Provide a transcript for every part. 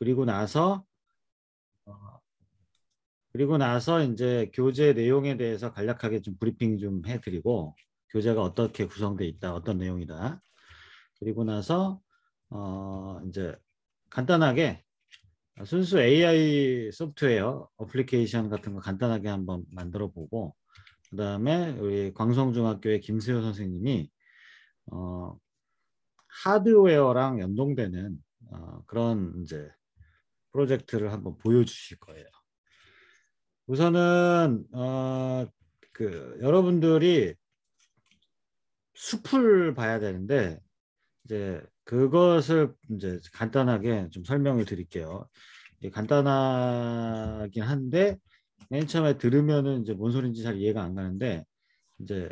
그리고 나서 어, 그리고 나서 이제 교재 내용에 대해서 간략하게 좀 브리핑 좀 해드리고 교재가 어떻게 구성되어 있다, 어떤 내용이다. 그리고 나서 이제 간단하게 순수 AI 소프트웨어 어플리케이션 같은 거 간단하게 한번 만들어 보고 그다음에 우리 광성중학교의 김세호 선생님이 어, 하드웨어랑 연동되는 그런 이제 프로젝트를 한번 보여주실 거예요. 우선은 그 여러분들이 숲을 봐야 되는데 이제 그것을 이제 간단하게 좀 설명을 드릴게요. 간단하긴 한데 맨 처음에 들으면은 이제 뭔 소린지 잘 이해가 안 가는데 이제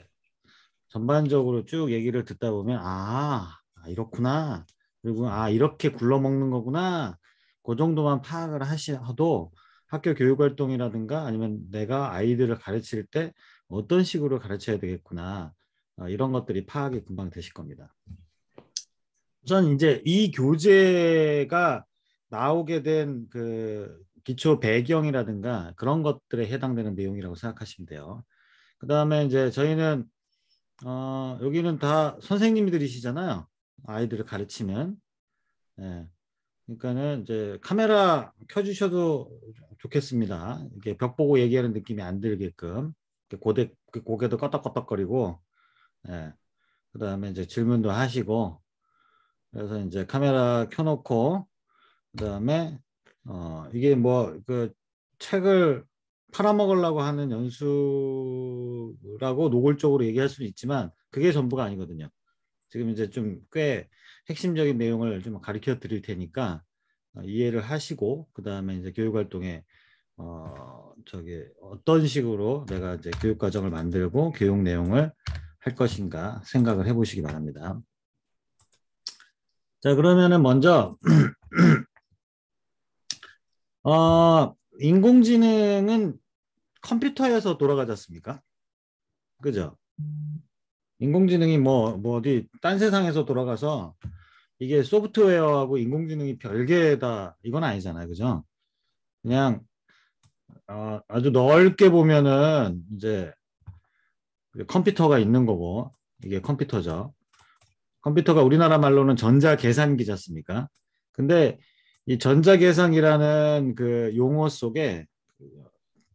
전반적으로 쭉 얘기를 듣다 보면 이렇구나. 그리고 이렇게 굴러먹는 거구나. 그 정도만 파악을 하셔도 학교 교육 활동이라든가 아니면 내가 아이들을 가르칠 때 어떤 식으로 가르쳐야 되겠구나. 이런 것들이 파악이 금방 되실 겁니다. 우선 이제 이 교재가 나오게 된 그 기초 배경이라든가 그런 것들에 해당되는 내용이라고 생각하시면 돼요. 그 다음에 이제 저희는 여기는 다 선생님들이시잖아요. 아이들을 가르치면. 예. 그러니까는 이제 카메라 켜주셔도 좋겠습니다. 이게 벽 보고 얘기하는 느낌이 안 들게끔. 고개도 껐덕껐덕거리고, 예. 그 다음에 이제 질문도 하시고, 그래서 이제 카메라 켜놓고, 그 다음에, 이게 뭐, 그 책을 팔아먹으려고 하는 연수라고 노골적으로 얘기할 수는 있지만, 그게 전부가 아니거든요. 지금 이제 좀 꽤 핵심적인 내용을 좀 가르쳐 드릴 테니까 이해를 하시고 그 다음에 이제 교육 활동에 저기 어떤 식으로 내가 이제 교육 과정을 만들고 교육 내용을 할 것인가 생각을 해보시기 바랍니다. 자, 그러면은 먼저 인공지능은 컴퓨터에서 돌아가지 않습니까? 그죠? 인공지능이 뭐 어디 딴 세상에서 돌아가서 이게 소프트웨어하고 인공지능이 별개다 이건 아니잖아요. 그죠? 그냥 아주 넓게 보면은 이제 컴퓨터가 있는 거고 이게 컴퓨터죠. 컴퓨터가 우리나라 말로는 전자계산기지 않습니까? 근데 이 전자계산이라는 그 용어 속에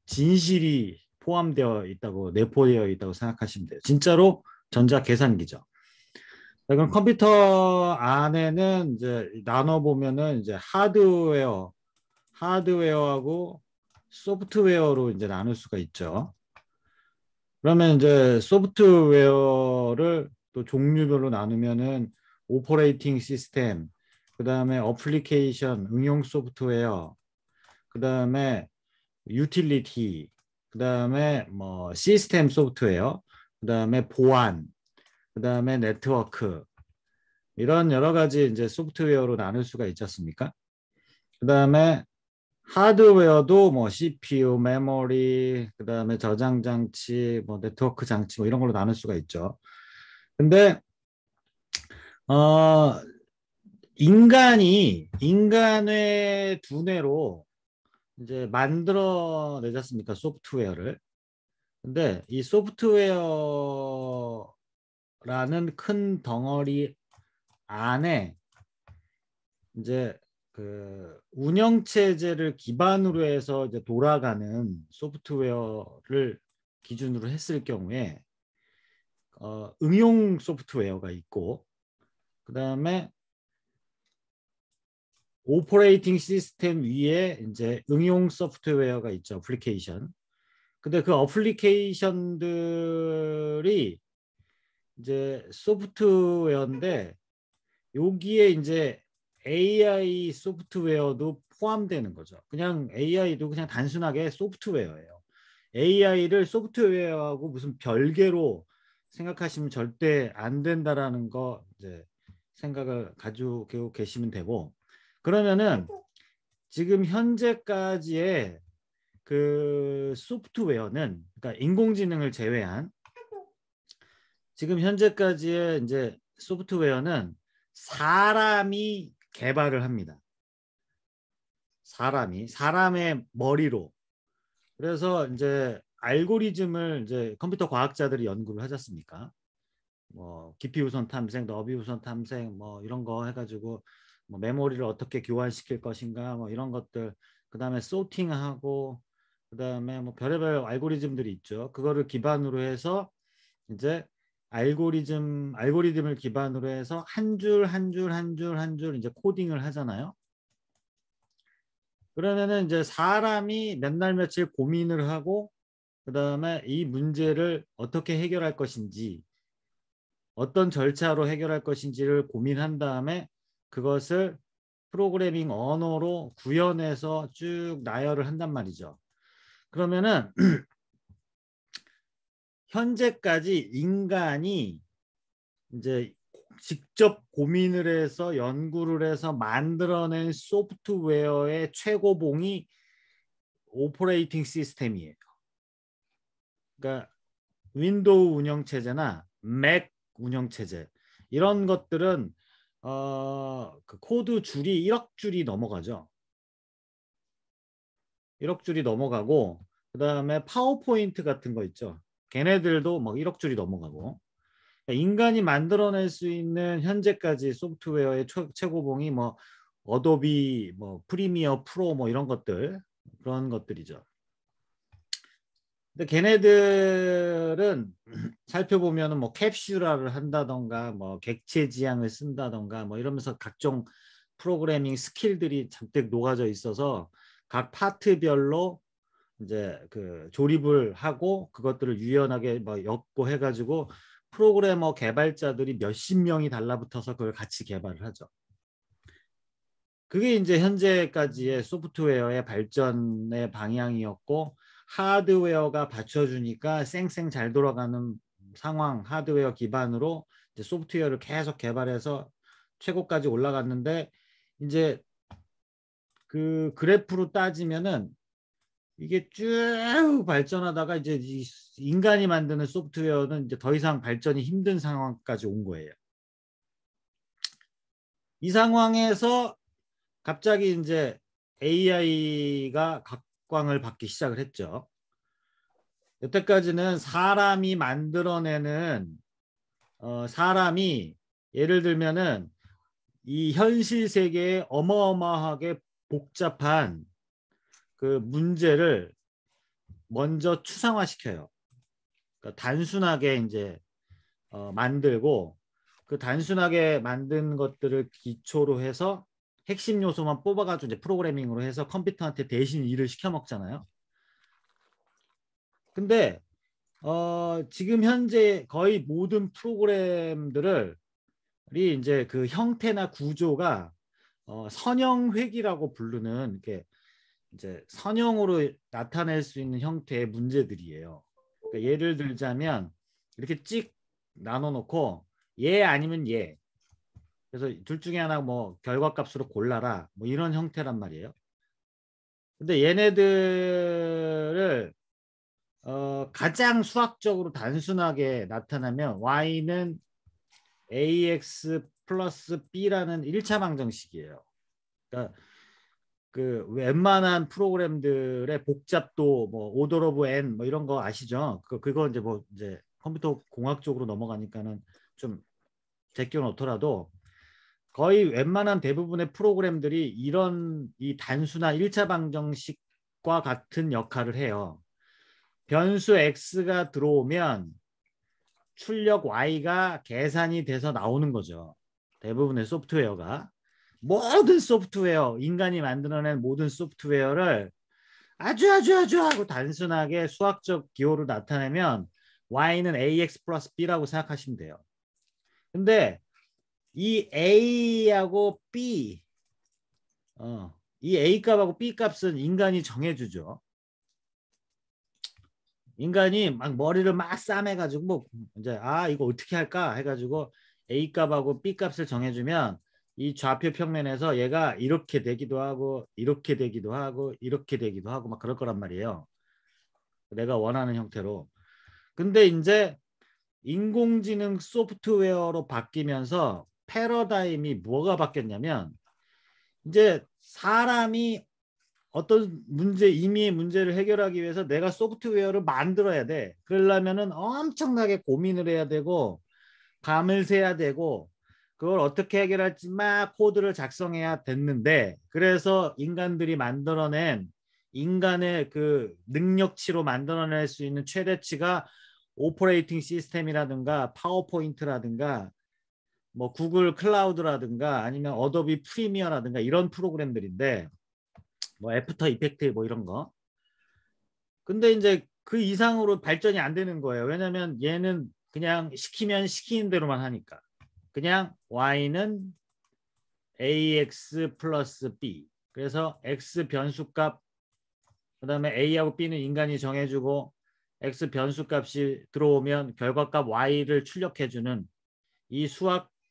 진실이 포함되어 있다고 내포되어 있다고 생각하시면 돼요. 진짜로 전자계산기죠. 그럼 컴퓨터 안에는 이제 나눠 보면은 이제 하드웨어하고 소프트웨어로 이제 나눌 수가 있죠. 그러면 이제 소프트웨어를 또 종류별로 나누면은 오퍼레이팅 시스템, 그 다음에 어플리케이션, 응용 소프트웨어, 그 다음에 유틸리티, 그 다음에 뭐 시스템 소프트웨어, 그 다음에 보안, 그 다음에 네트워크, 이런 여러 가지 이제 소프트웨어로 나눌 수가 있지 않습니까? 그 다음에 하드웨어도 뭐 CPU, 메모리, 그다음에 저장 장치, 뭐 네트워크 장치 뭐 이런 걸로 나눌 수가 있죠. 근데 어 인간의 두뇌로 이제 만들어내지 않습니까? 소프트웨어를. 근데 이 소프트웨어라는 큰 덩어리 안에 이제 그 운영 체제를 기반으로 해서 이제 돌아가는 소프트웨어를 기준으로 했을 경우에 응용 소프트웨어가 있고 그다음에 오퍼레이팅 시스템 위에 이제 응용 소프트웨어가 있죠. 애플리케이션. 근데 그 애플리케이션들이 이제 소프트웨어인데 여기에 이제 AI 소프트웨어도 포함되는 거죠. 그냥 AI도 그냥 단순하게 소프트웨어예요. AI를 소프트웨어하고 무슨 별개로 생각하시면 절대 안 된다라는 거 이제 생각을 가지고 계시면 되고 그러면은 지금 현재까지의 그 소프트웨어는 그러니까 인공지능을 제외한 지금 현재까지의 이제 소프트웨어는 사람이 개발을 합니다. 사람의 머리로. 그래서 이제 알고리즘을 이제 컴퓨터 과학자들이 연구를 하지 않습니까? 뭐 깊이 우선 탐색, 너비 우선 탐색, 뭐 이런 거 해가지고 뭐 메모리를 어떻게 교환시킬 것인가, 뭐 이런 것들. 그다음에 소팅하고, 그다음에 뭐 별의별 알고리즘들이 있죠. 그거를 기반으로 해서 이제 알고리즘을 기반으로 해서 한 줄 한 줄 한 줄 한 줄 이제 코딩을 하잖아요. 그러면은 이제 사람이 몇 날 며칠 고민을 하고, 그다음에 이 문제를 어떻게 해결할 것인지, 어떤 절차로 해결할 것인지를 고민한 다음에 그것을 프로그래밍 언어로 구현해서 쭉 나열을 한단 말이죠. 그러면은 현재까지 인간이 이제 직접 고민을 해서 연구를 해서 만들어낸 소프트웨어의 최고봉이 오퍼레이팅 시스템이에요. 그러니까 윈도우 운영체제나 맥 운영체제, 이런 것들은 그 코드 줄이 1억 줄이 넘어가죠. 1억 줄이 넘어가고, 그 다음에 파워포인트 같은 거 있죠. 걔네들도 막 1억 줄이 넘어가고. 인간이 만들어낼 수 있는 현재까지 소프트웨어의 최고봉이 뭐 어도비, 뭐 프리미어 프로, 뭐 이런 것들, 그런 것들이죠. 근데 걔네들은 살펴보면은 뭐 캡슐화를 한다던가, 뭐 객체 지향을 쓴다던가, 뭐 이러면서 각종 프로그래밍 스킬들이 잔뜩 녹아져 있어서 각 파트별로 이제 그 조립을 하고 그것들을 유연하게 뭐 엮고 해가지고 프로그래머 개발자들이 몇십 명이 달라붙어서 그걸 같이 개발을 하죠. 그게 이제 현재까지의 소프트웨어의 발전의 방향이었고, 하드웨어가 받쳐주니까 쌩쌩 잘 돌아가는 상황, 하드웨어 기반으로 이제 소프트웨어를 계속 개발해서 최고까지 올라갔는데, 이제 그 그래프로 따지면은 이게 쭉 발전하다가 이제 인간이 만드는 소프트웨어는 이제 더 이상 발전이 힘든 상황까지 온 거예요. 이 상황에서 갑자기 이제 AI가 각광을 받기 시작을 했죠. 여태까지는 사람이 만들어내는 사람이 예를 들면은 이 현실 세계에 어마어마하게 복잡한 그 문제를 먼저 추상화시켜요. 그러니까 단순하게 이제 만들고, 그 단순하게 만든 것들을 기초로 해서 핵심 요소만 뽑아가지고 이제 프로그래밍으로 해서 컴퓨터한테 대신 일을 시켜 먹잖아요. 근데 지금 현재 거의 모든 프로그램들을 이제 그 형태나 구조가 선형획이라고 부르는, 이렇게 이제 선형으로 나타낼 수 있는 형태의 문제들이에요. 그러니까 예를 들자면 이렇게 찍 나눠 놓고 얘 아니면 얘, 그래서 둘 중에 하나 뭐 결과값으로 골라라, 뭐 이런 형태란 말이에요. 근데 얘네들을 가장 수학적으로 단순하게 나타나면 y는 ax 플러스 b라는 1차 방정식이에요. 그러니까 그 웬만한 프로그램들의 복잡도 뭐 오더 오브 n 뭐 이런 거 아시죠? 그거 이제 뭐 이제 컴퓨터 공학적으로 넘어가니까는 좀 제껴 놓더라도 거의 웬만한 대부분의 프로그램들이 이런 이 단순한 1차 방정식과 같은 역할을 해요. 변수 x가 들어오면 출력 y가 계산이 돼서 나오는 거죠. 대부분의 소프트웨어가. 모든 소프트웨어, 인간이 만들어낸 모든 소프트웨어를 아주 하고 단순하게 수학적 기호로 나타내면 y는 ax 플러스 b라고 생각하시면 돼요. 근데 이 a하고 b, 이 a 값하고 b 값은 인간이 정해주죠. 인간이 막 머리를 막 싸매가지고 뭐 이제 이거 어떻게 할까 해가지고 a 값하고 b 값을 정해주면 이 좌표 평면에서 얘가 이렇게 되기도 하고 이렇게 되기도 하고 이렇게 되기도 하고 막 그럴 거란 말이에요. 내가 원하는 형태로. 근데 이제 인공지능 소프트웨어로 바뀌면서 패러다임이 뭐가 바뀌었냐면, 이제 사람이 어떤 문제, 임의의 문제를 해결하기 위해서 내가 소프트웨어를 만들어야 돼. 그러려면은 엄청나게 고민을 해야 되고 밤을 새야 되고 그걸 어떻게 해결할지 막 코드를 작성해야 됐는데, 그래서 인간들이 만들어낸 인간의 그 능력치로 만들어낼 수 있는 최대치가 오퍼레이팅 시스템이라든가 파워포인트라든가 뭐 구글 클라우드라든가 아니면 어도비 프리미어라든가 이런 프로그램들인데, 뭐 애프터 이펙트 뭐 이런 거. 근데 이제 그 이상으로 발전이 안 되는 거예요. 왜냐면 얘는 그냥 시키면 시키는 대로만 하니까. 그냥 y는 ax 플러스 b. 그래서 x 변수값, 그 다음에 a하고 b는 인간이 정해주고 x 변수값이 들어오면 결과값 y를 출력해주는 이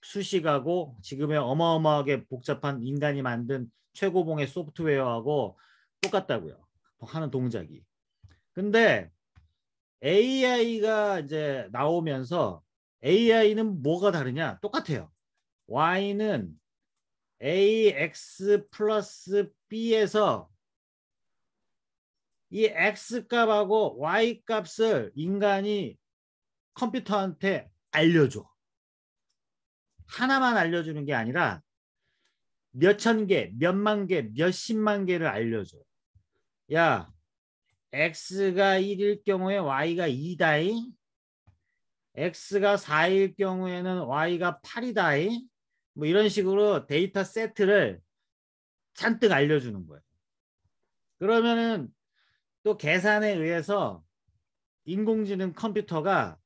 수식하고 지금의 어마어마하게 복잡한 인간이 만든 최고봉의 소프트웨어하고 똑같다고요. 하는 동작이. 근데 AI가 이제 나오면서 AI는 뭐가 다르냐? 똑같아요. Y는 AX 플러스 B에서 이 X 값하고 Y 값을 인간이 컴퓨터한테 알려줘. 하나만 알려주는 게 아니라 몇천 개, 몇만 개, 몇십만 개를 알려줘. 야, X가 1일 경우에 Y가 2다이, X가 4일 경우에는 Y가 8이다이, 뭐 이런 식으로 데이터 세트를 잔뜩 알려주는 거예요. 그러면은 또 계산에 의해서 인공지능 컴퓨터가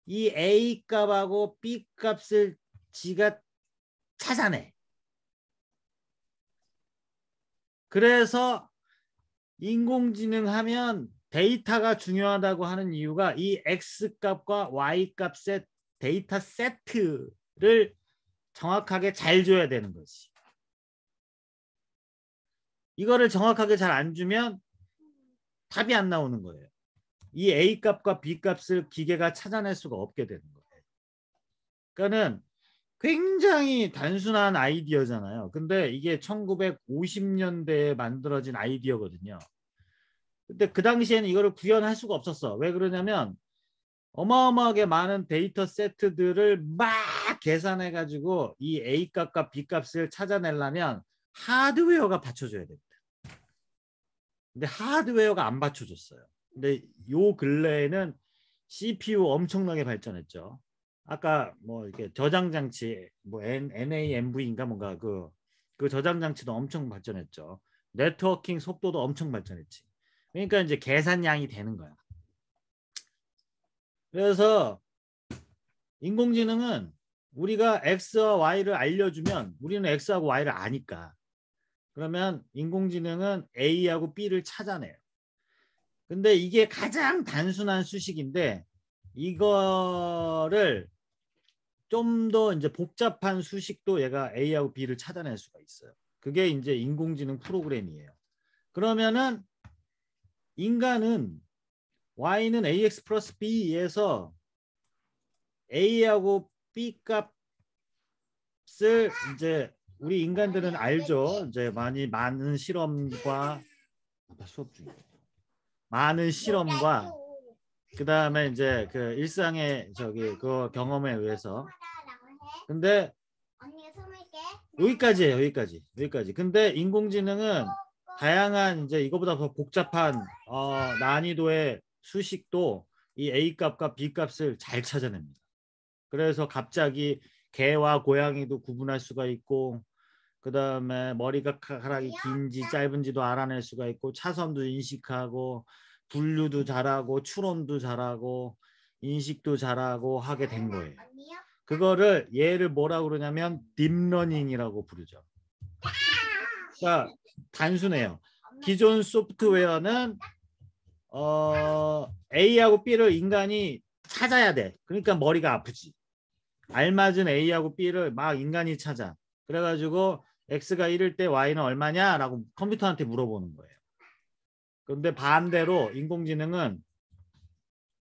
이 A 값하고 B 값을 지가 찾아내. 그래서 인공지능 하면 데이터가 중요하다고 하는 이유가 이 X값과 Y값의 데이터 세트를 정확하게 잘 줘야 되는 거지. 이거를 정확하게 잘 안 주면 답이 안 나오는 거예요. 이 A값과 B값을 기계가 찾아낼 수가 없게 되는 거예요. 그러니까는 굉장히 단순한 아이디어잖아요. 근데 이게 1950년대에 만들어진 아이디어거든요. 근데 그 당시에는 이거를 구현할 수가 없었어. 왜 그러냐면 어마어마하게 많은 데이터 세트들을 막 계산해 가지고 이 A값과 B값을 찾아내려면 하드웨어가 받쳐줘야 됩니다. 근데 하드웨어가 안 받쳐줬어요. 근데 요 근래에는 CPU 엄청나게 발전했죠. 아까 뭐 이렇게 저장 장치 뭐 NAMV인가 뭔가 그 저장 장치도 엄청 발전했죠. 네트워킹 속도도 엄청 발전했지. 그러니까 이제 계산량이 되는 거야. 그래서 인공지능은 우리가 X와 Y를 알려주면 우리는 X하고 Y를 아니까. 그러면 인공지능은 A하고 B를 찾아내요. 근데 이게 가장 단순한 수식인데 이거를 좀 더 이제 복잡한 수식도 얘가 A하고 B를 찾아낼 수가 있어요. 그게 이제 인공지능 프로그램이에요. 그러면은 인간은 Y는 AX 플러스 B에서 A하고 B 값을 이제 우리 인간들은 알죠. 이제 많은 실험과 수업 중이에요. 많은 실험과 그 다음에 이제 그 일상의 그 경험에 의해서. 근데 여기까지예요. 여기까지. 근데 인공지능은 다양한 이제 이거보다 더 복잡한 난이도의 수식도 이 A 값과 B 값을 잘 찾아냅니다. 그래서 갑자기 개와 고양이도 구분할 수가 있고, 그 다음에 머리카락이 긴지 짧은지도 알아낼 수가 있고, 차선도 인식하고, 분류도 잘하고, 추론도 잘하고, 인식도 잘하고 하게 된 거예요. 그거를 얘를 뭐라고 그러냐면 딥러닝이라고 부르죠. 그러니까 단순해요. 기존 소프트웨어는 A하고 B를 인간이 찾아야 돼. 그러니까 머리가 아프지. 알맞은 A하고 B를 막 인간이 찾아. 그래가지고 X가 1일 때 Y는 얼마냐라고 컴퓨터한테 물어보는 거예요. 그런데 반대로 인공지능은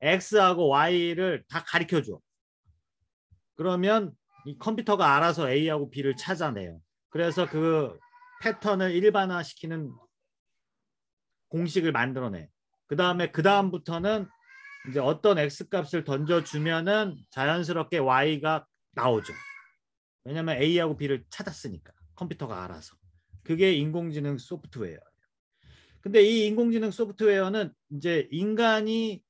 X하고 Y를 다 가르쳐줘. 그러면 이 컴퓨터가 알아서 A하고 B를 찾아내요. 그래서 그 패턴을 일반화시키는 공식을 만들어내. 그 다음부터는 이제 어떤 x 값을 던져주면은 자연스럽게 y가 나오죠. 왜냐면 a하고 b를 찾았으니까 컴퓨터가 알아서. 그게 인공지능 소프트웨어예요. 근데 이 인공지능 소프트웨어는 이제 인간이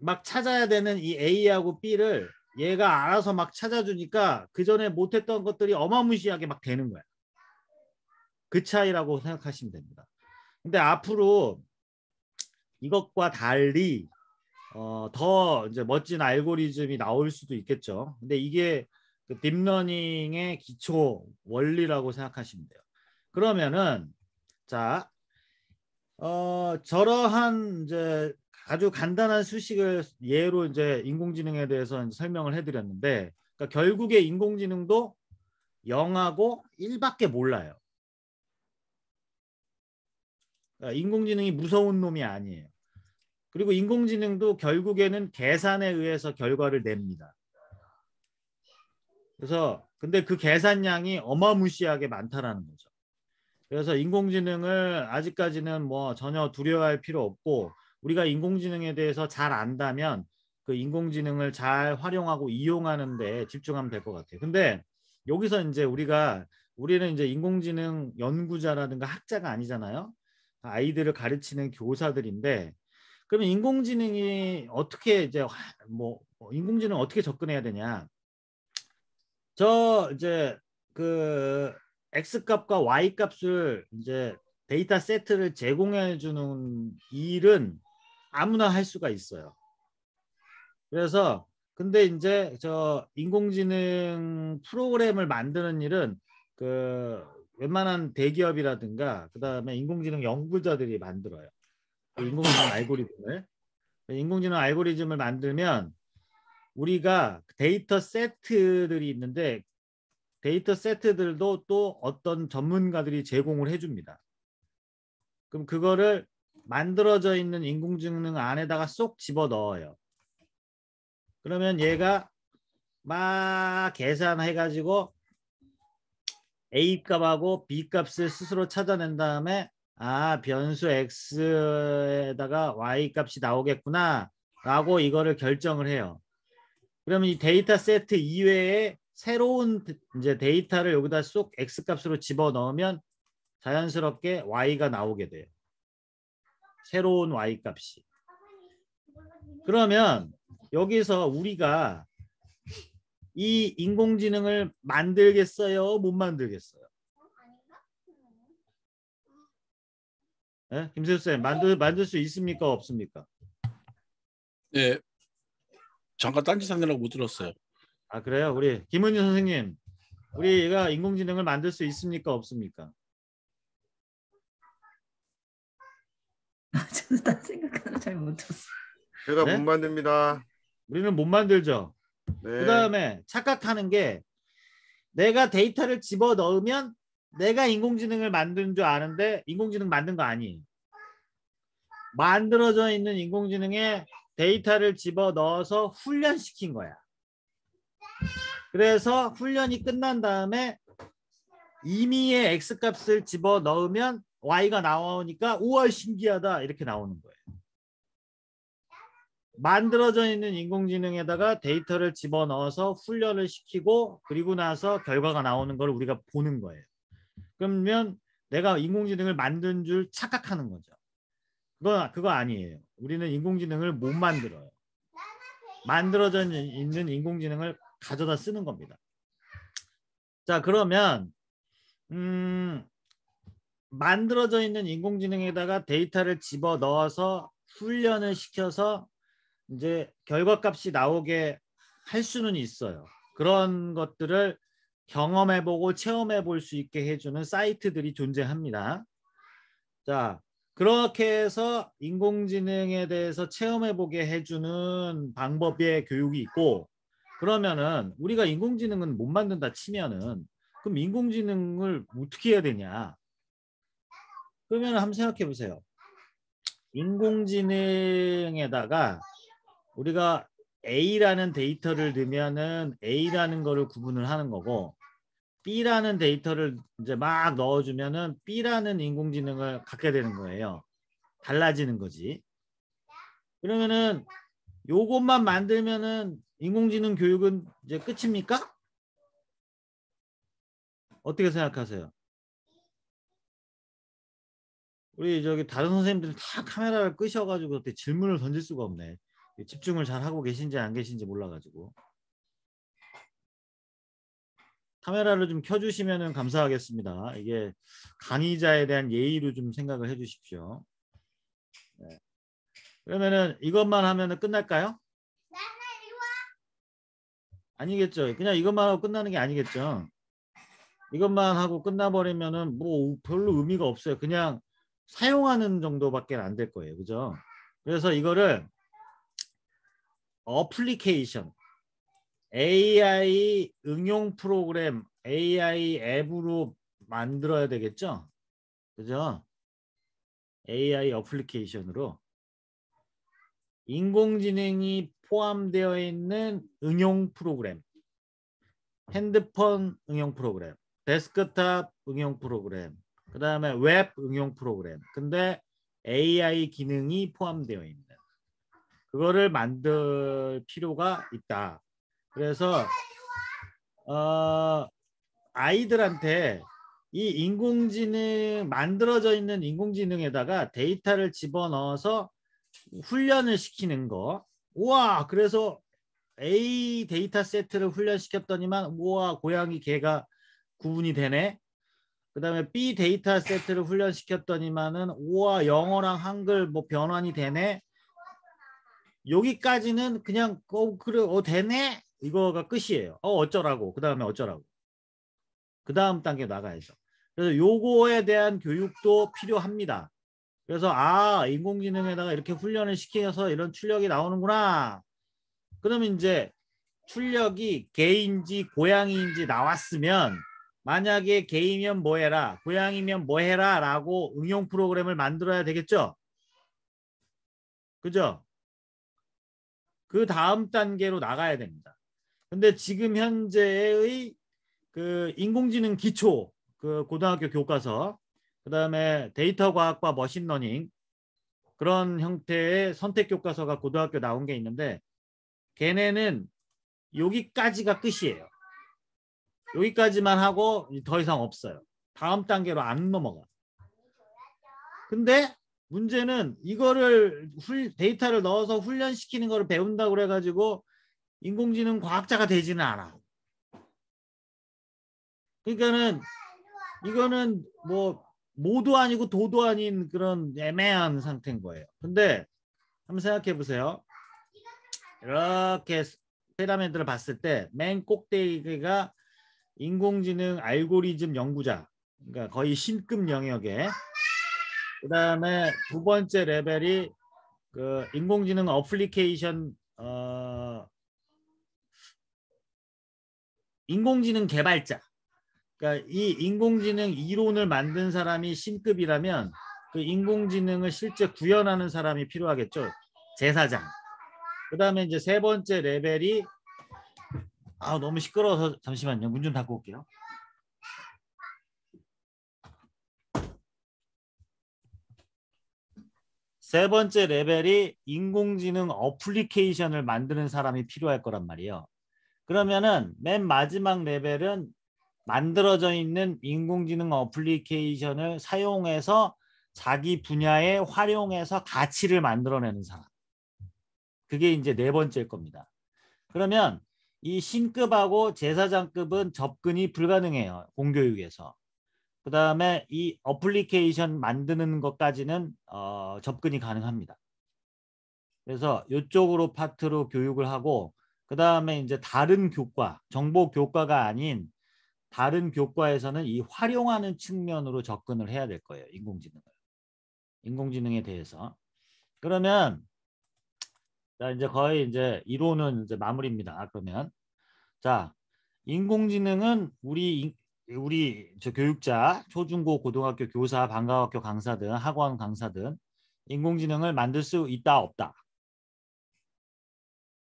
막 찾아야 되는 이 a하고 b를 얘가 알아서 막 찾아주니까 그 전에 못했던 것들이 어마무시하게 막 되는 거야. 그 차이라고 생각하시면 됩니다. 근데 앞으로 이것과 달리 더 이제 멋진 알고리즘이 나올 수도 있겠죠. 근데 이게 그 딥러닝의 기초 원리라고 생각하시면 돼요. 그러면은 자, 저러한 이제 아주 간단한 수식을 예로 이제 인공지능에 대해서 이제 설명을 해드렸는데, 그러니까 결국에 인공지능도 0하고 1밖에 몰라요. 그러니까 인공지능이 무서운 놈이 아니에요. 그리고 인공지능도 결국에는 계산에 의해서 결과를 냅니다. 그래서 근데 그 계산량이 어마무시하게 많다라는 거죠. 그래서 인공지능을 아직까지는 뭐 전혀 두려워할 필요 없고, 우리가 인공지능에 대해서 잘 안다면 그 인공지능을 잘 활용하고 이용하는 데 집중하면 될 것 같아요. 근데 여기서 이제 우리는 이제 인공지능 연구자라든가 학자가 아니잖아요. 아이들을 가르치는 교사들인데, 그러면 인공지능이 어떻게 이제 인공지능 어떻게 접근해야 되냐? 저 이제 그 x 값과 y 값을 이제 데이터 세트를 제공해 주는 일은 아무나 할 수가 있어요. 그래서 근데 이제 저 인공지능 프로그램을 만드는 일은 그 웬만한 대기업이라든가 그다음에 인공지능 연구자들이 만들어요. 인공지능 알고리즘을 만들면 우리가 데이터 세트들이 있는데, 데이터 세트들도 또 어떤 전문가들이 제공을 해줍니다. 그럼 그거를 만들어져 있는 인공지능 안에다가 쏙 집어 넣어요. 그러면 얘가 막 계산해가지고 A 값하고 B 값을 스스로 찾아낸 다음에 변수 X에다가 Y 값이 나오겠구나 라고 이거를 결정을 해요. 그러면 이 데이터 세트 이외에 새로운 이제 데이터를 여기다 쏙 X 값으로 집어 넣으면 자연스럽게 Y가 나오게 돼요. 새로운 Y 값이. 그러면 여기서 우리가 이 인공지능을 만들겠어요? 못 만들겠어요? 네? 김세수 쌤, 만들 수 있습니까? 없습니까? 네, 잠깐 딴짓 하느라고 못 들었어요. 아, 그래요? 우리 김은희 선생님, 우리가 인공지능을 만들 수 있습니까? 없습니까? 저도 딴 생각하는 잘 못 들었어요. 제가 네? 못 만듭니다. 우리는 못 만들죠. 네. 그 다음에 착각하는 게, 내가 데이터를 집어 넣으면 내가 인공지능을 만든 줄 아는데 인공지능 만든 거 아니에요. 만들어져 있는 인공지능에 데이터를 집어 넣어서 훈련시킨 거야. 그래서 훈련이 끝난 다음에 임의의 X값을 집어 넣으면 Y가 나오니까 우와 신기하다 이렇게 나오는 거예요. 만들어져 있는 인공지능에다가 데이터를 집어넣어서 훈련을 시키고 그리고 나서 결과가 나오는 걸 우리가 보는 거예요. 그러면 내가 인공지능을 만든 줄 착각하는 거죠. 그거 아니에요. 우리는 인공지능을 못 만들어요. 만들어져 있는 인공지능을 가져다 쓰는 겁니다. 자, 그러면 만들어져 있는 인공지능에다가 데이터를 집어넣어서 훈련을 시켜서 이제 결과값이 나오게 할 수는 있어요. 그런 것들을 경험해보고 체험해볼 수 있게 해주는 사이트들이 존재합니다. 자, 그렇게 해서 인공지능에 대해서 체험해보게 해주는 방법의 교육이 있고, 그러면은 우리가 인공지능은 못 만든다 치면은 그럼 인공지능을 어떻게 해야 되냐? 그러면 한번 생각해 보세요. 인공지능에다가 우리가 A라는 데이터를 넣으면은 A라는 거를 구분을 하는 거고, B라는 데이터를 이제 막 넣어주면은 B라는 인공지능을 갖게 되는 거예요. 달라지는 거지. 그러면은 요것만 만들면은 인공지능 교육은 이제 끝입니까? 어떻게 생각하세요? 우리 저기 다른 선생님들은 다 카메라를 끄셔가지고 어떻게 질문을 던질 수가 없네. 집중을 잘 하고 계신지 안 계신지 몰라가지고. 카메라를 좀 켜주시면 감사하겠습니다. 이게 강의자에 대한 예의로 좀 생각을 해주십시오. 네. 그러면은 이것만 하면은 끝날까요? 아니겠죠. 그냥 이것만 하고 끝나는 게 아니겠죠. 이것만 하고 끝나버리면은 뭐 별로 의미가 없어요. 그냥 사용하는 정도밖에 안 될 거예요. 그죠? 그래서 이거를 어플리케이션, AI 응용 프로그램, AI 앱으로 만들어야 되겠죠? 그죠? AI 어플리케이션으로 인공지능이 포함되어 있는 응용 프로그램, 핸드폰 응용 프로그램, 데스크탑 응용 프로그램, 그 다음에 웹 응용 프로그램. 근데 AI 기능이 포함되어 있는 그거를 만들 필요가 있다. 그래서 아이들한테 이 인공지능 만들어져 있는 인공지능에다가 데이터를 집어넣어서 훈련을 시키는 거. 우와, 그래서 A 데이터 세트를 훈련시켰더니만 우와, 고양이 개가 구분이 되네. 그 다음에 B 데이터 세트를 훈련시켰더니만은 우와, 영어랑 한글 뭐 변환이 되네. 여기까지는 그냥 그래 되네 이거가 끝이에요. 어쩌라고. 그 다음에 어쩌라고. 그 다음 단계 나가야죠. 그래서 요거에 대한 교육도 필요합니다. 그래서 인공지능에다가 이렇게 훈련을 시켜서 이런 출력이 나오는구나. 그러면 이제 출력이 개인지 고양이인지 나왔으면 만약에 개이면 뭐 해라, 고양이면 뭐 해라 라고 응용 프로그램을 만들어야 되겠죠. 그죠? 그 다음 단계로 나가야 됩니다. 근데 지금 현재의 그 인공지능 기초, 그 고등학교 교과서, 그 다음에 데이터 과학과 머신러닝 그런 형태의 선택 교과서가 고등학교 나온 게 있는데 걔네는 여기까지가 끝이에요. 여기까지만 하고 더 이상 없어요. 다음 단계로 안 넘어가. 근데 문제는 이거를 데이터를 넣어서 훈련시키는 거를 배운다고 그래가지고 인공지능 과학자가 되지는 않아. 그러니까는 이거는 뭐 모도 아니고 도도 아닌 그런 애매한 상태인 거예요. 근데 한번 생각해 보세요. 이렇게 피라미드를 봤을 때 맨 꼭대기가 인공지능 알고리즘 연구자, 그러니까 거의 신급 영역에, 그 다음에 두 번째 레벨이 그 인공지능 어플리케이션 인공지능 개발자. 그러니까 이 인공지능 이론을 만든 사람이 신급이라면 그 인공지능을 실제 구현하는 사람이 필요하겠죠. 제사장. 그 다음에 이제 세 번째 레벨이 너무 시끄러워서 잠시만요. 문 좀 닫고 올게요. 세 번째 레벨이 인공지능 어플리케이션을 만드는 사람이 필요할 거란 말이에요. 그러면은 맨 마지막 레벨은 만들어져 있는 인공지능 어플리케이션을 사용해서 자기 분야에 활용해서 가치를 만들어내는 사람. 그게 이제 네 번째일 겁니다. 그러면 이 신급하고 제사장급은 접근이 불가능해요. 공교육에서. 그 다음에 이 어플리케이션 만드는 것까지는 접근이 가능합니다. 그래서 이쪽으로 파트로 교육을 하고 그 다음에 이제 다른 교과, 정보 교과가 아닌 다른 교과에서는 이 활용하는 측면으로 접근을 해야 될 거예요. 인공지능에 대해서. 그러면 자 이제 거의 이제 이론은 이제 마무리입니다. 그러면 자 인공지능은 우리 저 교육자, 초중고 고등학교 교사, 방과학교 강사든 학원 강사든 인공지능을 만들 수 있다 없다.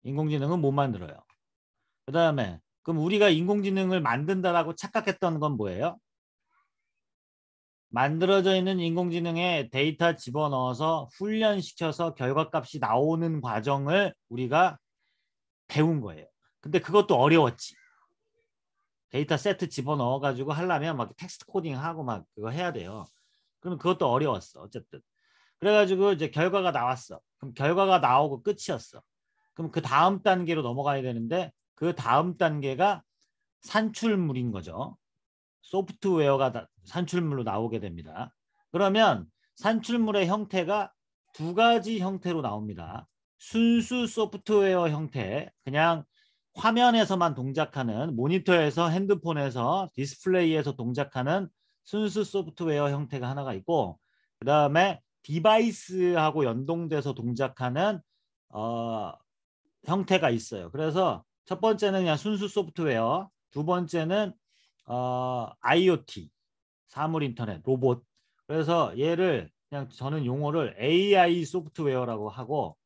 인공지능은 못 만들어요. 그 다음에 그럼 우리가 인공지능을 만든다라고 착각했던 건 뭐예요? 만들어져 있는 인공지능에 데이터 집어넣어서 훈련시켜서 결과값이 나오는 과정을 우리가 배운 거예요. 근데 그것도 어려웠지. 데이터 세트 집어넣어 가지고 하려면 막 텍스트 코딩하고 막 그거 해야 돼요. 그럼 그것도 어려웠어. 어쨌든. 그래가지고 이제 결과가 나왔어. 그럼 결과가 나오고 끝이었어. 그럼 그 다음 단계로 넘어가야 되는데 그 다음 단계가 산출물인 거죠. 소프트웨어가 산출물로 나오게 됩니다. 그러면 산출물의 형태가 두 가지 형태로 나옵니다. 순수 소프트웨어 형태, 그냥 화면에서만 동작하는, 모니터에서, 핸드폰에서, 디스플레이에서 동작하는 순수 소프트웨어 형태가 하나가 있고, 그 다음에 디바이스하고 연동돼서 동작하는 형태가 있어요. 그래서 첫 번째는 그냥 순수 소프트웨어, 두 번째는 IoT, 사물 인터넷, 로봇. 그래서 얘를 그냥 저는 용어를 AI 소프트웨어라고 하고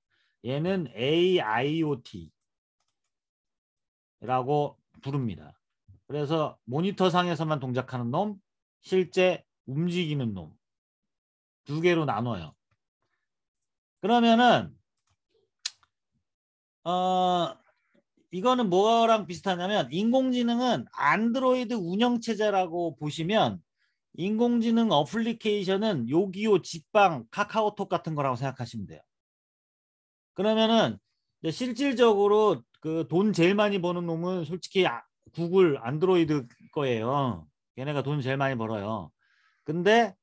얘는 AIoT라고 부릅니다. 그래서 모니터 상에서만 동작하는 놈, 실제 움직이는 놈 두 개로 나눠요. 그러면은 이거는 뭐랑 비슷하냐면 인공지능은 안드로이드 운영체제라고 보시면 인공지능 어플리케이션은 요기요, 직방, 카카오톡 같은 거라고 생각하시면 돼요. 그러면은 이제 실질적으로 그 돈 제일 많이 버는 놈은 솔직히 구글 안드로이드 거예요. 얘네가 돈 제일 많이 벌어요. 근데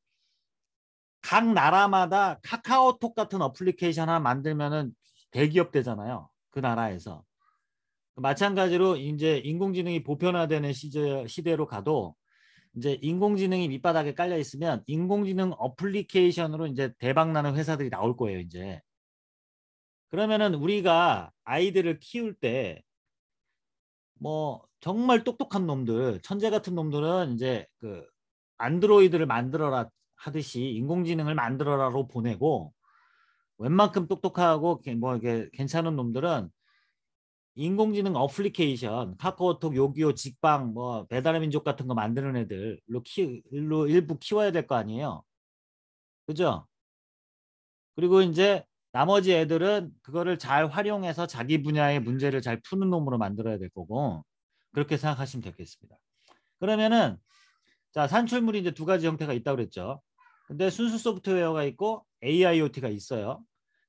각 나라마다 카카오톡 같은 어플리케이션 하나 만들면은 대기업 되잖아요. 그 나라에서. 마찬가지로 이제 인공지능이 보편화되는 시대로 가도 이제 인공지능이 밑바닥에 깔려 있으면 인공지능 어플리케이션으로 이제 대박나는 회사들이 나올 거예요, 이제. 그러면은 우리가 아이들을 키울 때 뭐 정말 똑똑한 놈들, 천재 같은 놈들은 이제 그 안드로이드를 만들어라 하듯이 인공지능을 만들어라로 보내고 웬만큼 똑똑하고 뭐 이게 괜찮은 놈들은 인공지능 어플리케이션, 카카오톡, 요기요, 직방, 뭐 배달의 민족 같은 거 만드는 애들로 일부 키워야 될 거 아니에요. 그죠? 그리고 이제 나머지 애들은 그거를 잘 활용해서 자기 분야의 문제를 잘 푸는 놈으로 만들어야 될 거고 그렇게 생각하시면 되겠습니다. 그러면은 자, 산출물이 이제 두 가지 형태가 있다고 그랬죠. 근데 순수 소프트웨어가 있고 AIoT가 있어요.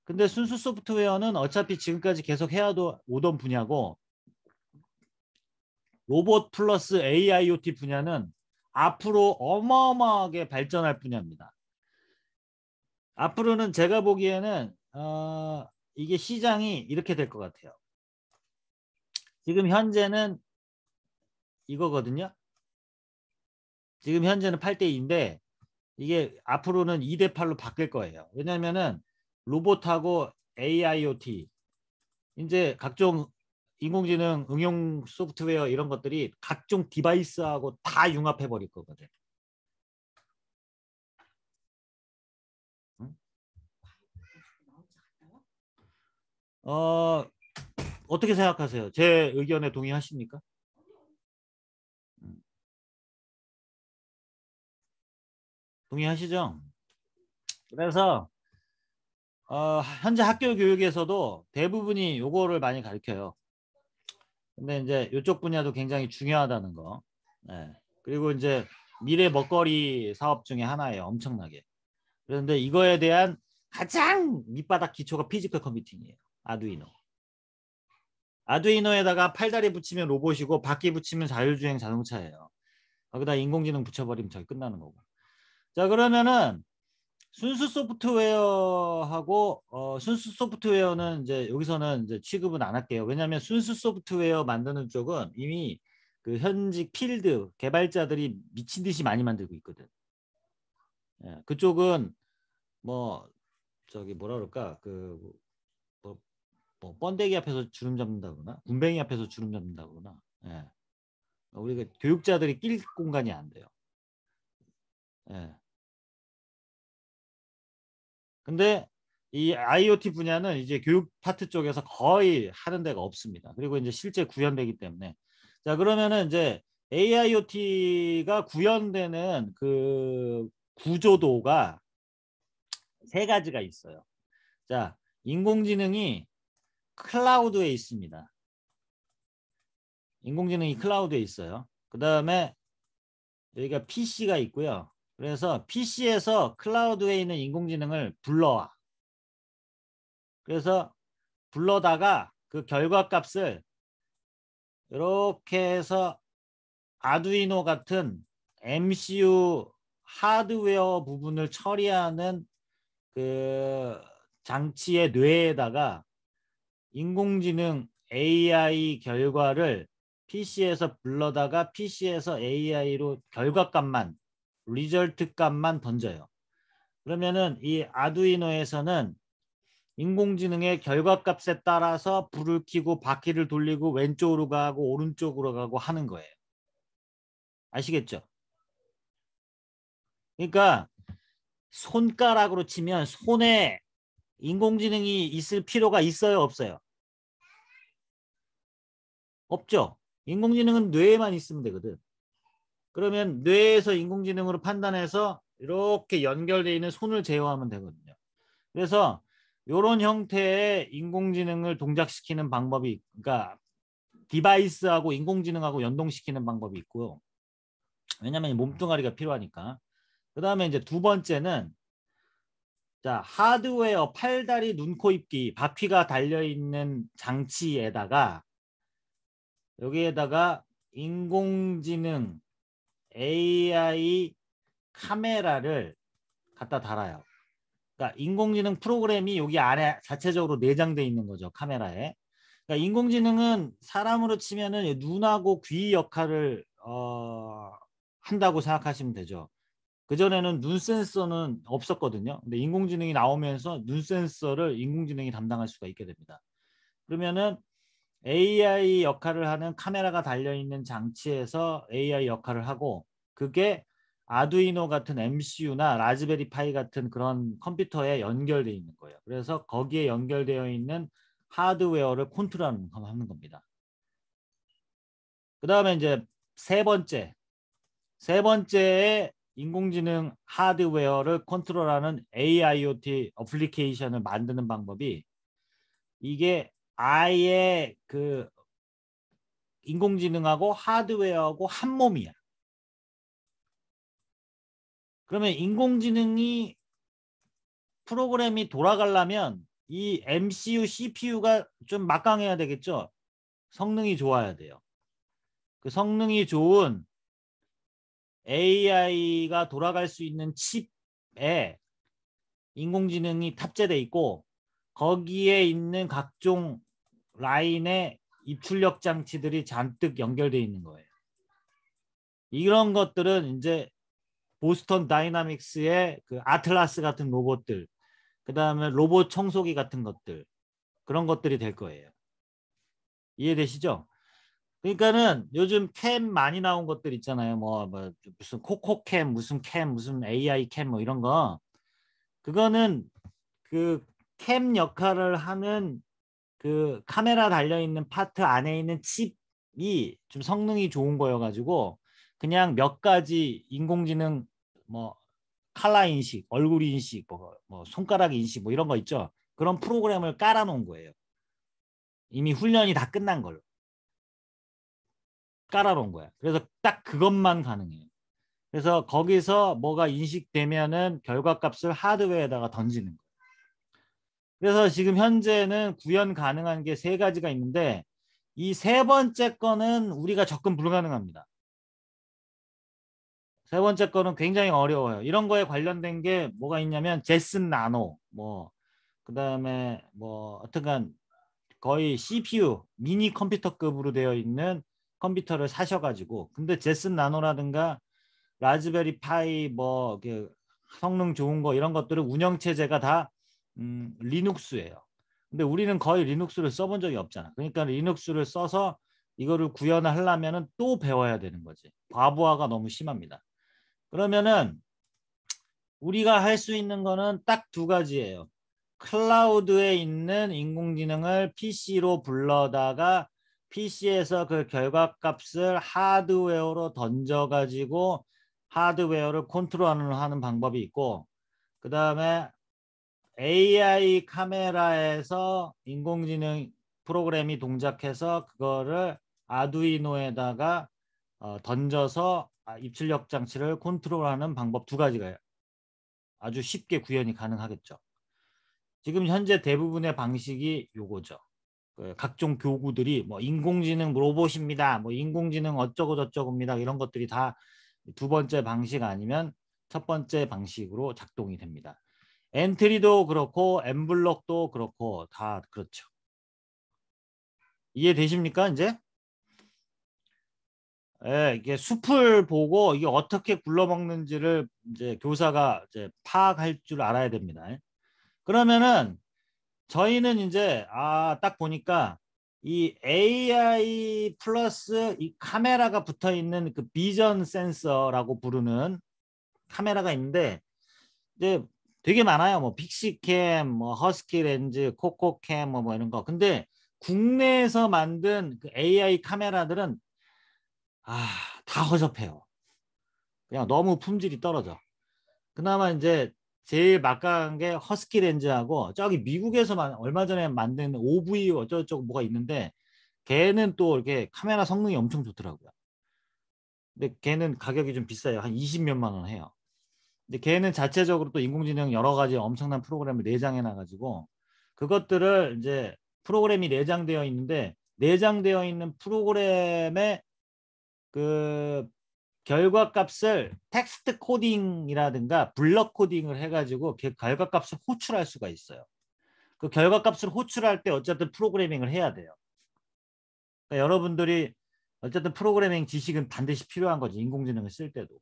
근데 순수 소프트웨어는 어차피 지금까지 계속 오던 분야고 로봇 플러스 AIoT 분야는 앞으로 어마어마하게 발전할 분야입니다. 앞으로는 제가 보기에는 이게 시장이 이렇게 될 것 같아요. 지금 현재는 이거거든요. 지금 현재는 8대2인데 이게 앞으로는 2대8로 바뀔 거예요. 왜냐하면은 로봇하고 AIoT 이제 각종 인공지능 응용 소프트웨어 이런 것들이 각종 디바이스하고 다 융합해 버릴 거거든. 응? 어떻게 생각하세요? 제 의견에 동의하십니까? 동의하시죠? 그래서 현재 학교 교육에서도 대부분이 요거를 많이 가르쳐요. 근데 이제 이쪽 분야도 굉장히 중요하다는 거. 네. 그리고 이제 미래 먹거리 사업 중에 하나예요. 엄청나게. 그런데 이거에 대한 가장 밑바닥 기초가 피지컬 컴퓨팅이에요. 아두이노. 아두이노에다가 팔다리 붙이면 로봇이고 바퀴 붙이면 자율주행 자동차예요. 거기다 인공지능 붙여버리면 저기 끝나는 거고. 자, 그러면은 순수 소프트웨어하고 순수 소프트웨어는 이제 여기서는 이제 취급은 안 할게요. 왜냐하면 순수 소프트웨어 만드는 쪽은 이미 그 현직 필드 개발자들이 미친 듯이 많이 만들고 있거든. 예, 그쪽은 뭐 저기 뭐라 그럴까 뭐 번데기 앞에서 주름 잡는다거나 군뱅이 앞에서 주름 잡는다거나 예. 우리가 교육자들이 낄 공간이 안 돼요. 예. 근데 이 IoT 분야는 이제 교육 파트 쪽에서 거의 하는 데가 없습니다. 그리고 이제 실제 구현되기 때문에 자, 그러면은 이제 AIoT가 구현되는 그 구조도가 세 가지가 있어요. 자, 인공지능이 클라우드에 있습니다. 인공지능이 클라우드에 있어요. 그 다음에 여기가 PC가 있고요. 그래서 PC에서 클라우드에 있는 인공지능을 불러와. 그래서 불러다가 그 결과값을 이렇게 해서 아두이노 같은 MCU 하드웨어 부분을 처리하는 그 장치의 뇌에다가 인공지능 AI 결과를 PC에서 불러다가 PC에서 AI로 결과값만 리절트 값만 던져요. 그러면은 이 아두이노에서는 인공지능의 결과값에 따라서 불을 켜고 바퀴를 돌리고 왼쪽으로 가고 오른쪽으로 가고 하는 거예요. 아시겠죠? 그러니까 손가락으로 치면 손에 인공지능이 있을 필요가 있어요, 없어요? 없죠. 인공지능은 뇌에만 있으면 되거든. 그러면 뇌에서 인공지능으로 판단해서 이렇게 연결되어 있는 손을 제어하면 되거든요. 그래서 이런 형태의 인공지능을 동작시키는 방법이, 그러니까 디바이스하고 인공지능하고 연동시키는 방법이 있고요. 왜냐하면 몸뚱아리가 필요하니까. 그 다음에 이제 두 번째는 자, 하드웨어 팔다리 눈코입기 바퀴가 달려있는 장치에다가 여기에다가 인공지능 AI 카메라를 갖다 달아요. 그러니까 인공지능 프로그램이 여기 안에 자체적으로 내장되어 있는 거죠. 카메라에. 그러니까 인공지능은 사람으로 치면은 눈하고 귀 역할을 한다고 생각하시면 되죠. 그전에는 눈 센서는 없었거든요. 근데 인공지능이 나오면서 눈 센서를 인공지능이 담당할 수가 있게 됩니다. 그러면은 AI 역할을 하는 카메라가 달려있는 장치에서 AI 역할을 하고 그게 아두이노 같은 MCU나 라즈베리 파이 같은 그런 컴퓨터에 연결되어 있는 거예요. 그래서 거기에 연결되어 있는 하드웨어를 컨트롤하는 겁니다. 그 다음에 이제 세 번째에 인공지능 하드웨어를 컨트롤하는 AIoT 어플리케이션을 만드는 방법이 이게 아예 그 인공지능하고 하드웨어하고 한 몸이야. 그러면 인공지능이 프로그램이 돌아가려면 이 MCU, CPU가 좀 막강해야 되겠죠. 성능이 좋아야 돼요. 그 성능이 좋은 AI가 돌아갈 수 있는 칩에 인공지능이 탑재돼 있고 거기에 있는 각종 라인의 입출력 장치들이 잔뜩 연결되어 있는 거예요. 이런 것들은 이제 보스턴 다이나믹스의 그 아틀라스 같은 로봇들, 그 다음에 로봇 청소기 같은 것들, 그런 것들이 될 거예요. 이해되시죠? 그러니까는 요즘 캠 많이 나온 것들 있잖아요. 뭐 무슨 코코캠, 무슨 AI 캠 뭐 이런 거. 그거는 그 캠 역할을 하는 그 카메라 달려있는 파트 안에 있는 칩이 좀 성능이 좋은 거여가지고 그냥 몇 가지 인공지능 뭐 칼라 인식, 얼굴 인식, 뭐 손가락 인식 뭐 이런 거 있죠. 그런 프로그램을 깔아놓은 거예요. 이미 훈련이 다 끝난 걸로 깔아놓은 거야. 그래서 딱 그것만 가능해요. 그래서 거기서 뭐가 인식되면은 결과값을 하드웨어에다가 던지는 거예요. 그래서 지금 현재는 구현 가능한 게 세 가지가 있는데 이 세 번째 거는 우리가 접근 불가능합니다. 세 번째 거는 굉장히 어려워요. 이런 거에 관련된 게 뭐가 있냐면 제슨 나노 뭐 그다음에 뭐 어떻게든 거의 CPU 미니 컴퓨터급으로 되어 있는 컴퓨터를 사셔가지고 근데 제슨 나노라든가 라즈베리 파이 뭐 성능 좋은 거 이런 것들은 운영체제가 다 리눅스예요. 근데 우리는 거의 리눅스를 써본 적이 없잖아. 그러니까 리눅스를 써서 이거를 구현을 하려면 또 배워야 되는 거지. 과부하가 너무 심합니다. 그러면은 우리가 할 수 있는 거는 딱 두 가지예요. 클라우드에 있는 인공지능을 PC로 불러다가 PC에서 그 결과값을 하드웨어로 던져가지고 하드웨어를 컨트롤하는 방법이 있고, 그 다음에 AI 카메라에서 인공지능 프로그램이 동작해서 그거를 아두이노에다가 던져서 입출력 장치를 컨트롤하는 방법 두 가지가 아주 쉽게 구현이 가능하겠죠. 지금 현재 대부분의 방식이 요거죠. 각종 교구들이 뭐 인공지능 로봇입니다. 뭐 인공지능 어쩌고 저쩌고입니다. 이런 것들이 다 두 번째 방식 아니면 첫 번째 방식으로 작동이 됩니다. 엔트리도 그렇고 엠블럭도 그렇고 다 그렇죠. 이해되십니까 이제? 예, 이게 숲을 보고 이게 어떻게 굴러먹는지를 이제 교사가 이제 파악할 줄 알아야 됩니다. 그러면은 저희는 이제 딱 보니까 이 AI 플러스 이 카메라가 붙어 있는 그 비전 센서라고 부르는 카메라가 있는데 이제 되게 많아요. 뭐 픽시캠, 뭐 허스키 렌즈, 코코캠 뭐 이런 거. 근데 국내에서 만든 그 AI 카메라들은 다 허접해요. 그냥 너무 품질이 떨어져. 그나마 이제 제일 막강한 게 허스키 렌즈하고 저기 미국에서만 얼마 전에 만든 OV 어쩌고저쩌고 뭐가 있는데 걔는 또 이렇게 카메라 성능이 엄청 좋더라고요. 근데 걔는 가격이 좀 비싸요. 한 20몇만 원 해요. 근데 걔는 자체적으로 또 인공지능 여러 가지 엄청난 프로그램을 내장해 놔가지고 그것들을 이제 프로그램이 내장되어 있는데 내장되어 있는 프로그램의 그 결과값을 텍스트 코딩이라든가 블럭 코딩을 해가지고 그 결과값을 호출할 수가 있어요. 그 결과값을 호출할 때 어쨌든 프로그래밍을 해야 돼요. 그러니까 여러분들이 어쨌든 프로그래밍 지식은 반드시 필요한 거지. 인공지능을 쓸 때도.